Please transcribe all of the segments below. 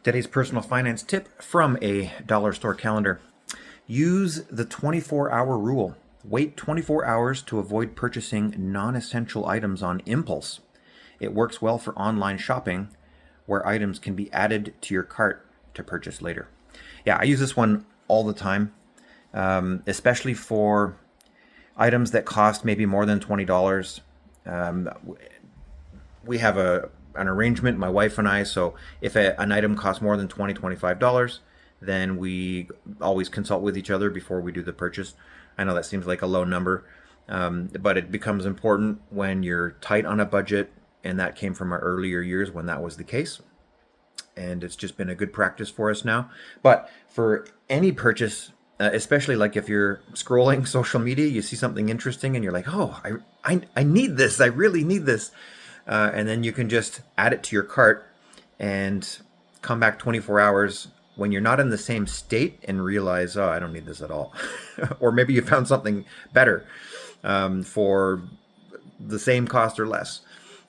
Today's personal finance tip from a dollar store calendar. Use the 24-hour rule. Wait 24 hours to avoid purchasing non-essential items on impulse. It works well for online shopping where items can be added to your cart to purchase later. Yeah, I use this one all the time, especially for items that cost maybe more than $20. We have an arrangement, my wife and I, so if an item costs more than $25, then we always consult with each other before we do the purchase. I know that seems like a low number, but it becomes important when you're tight on a budget, and that came from our earlier years when that was the case. And it's just been a good practice for us now. But for any purchase, especially like if you're scrolling social media, you see something interesting and you're like, oh, I need this. I really need this. And then you can just add it to your cart and come back 24 hours when you're not in the same state and realize, oh, I don't need this at all. Or maybe you found something better for the same cost or less.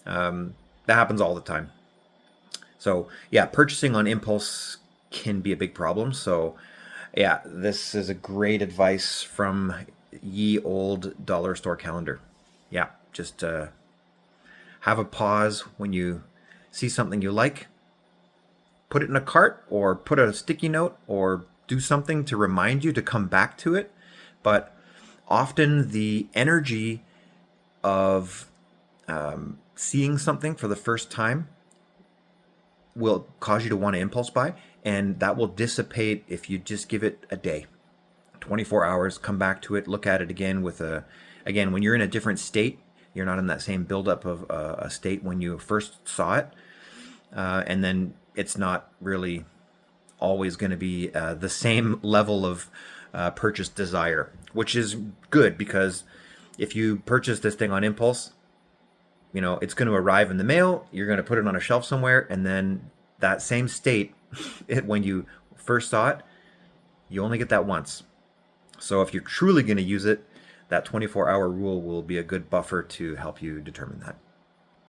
That happens all the time. So yeah, purchasing on impulse can be a big problem. So yeah, this is a great advice from ye old dollar store calendar. Yeah, just have a pause when you see something you like. Put it in a cart or put a sticky note or do something to remind you to come back to it. But often the energy of seeing something for the first time will cause you to want to impulse buy, and that will dissipate if you just give it a day, 24 hours, come back to it, look at it again again, when you're in a different state, you're not in that same buildup of a state when you first saw it, and then it's not really always going to be the same level of purchase desire, which is good, because if you purchase this thing on impulse, you know, it's going to arrive in the mail, you're going to put it on a shelf somewhere, and then that same state, when you first saw it, you only get that once. So if you're truly going to use it, that 24-hour rule will be a good buffer to help you determine that.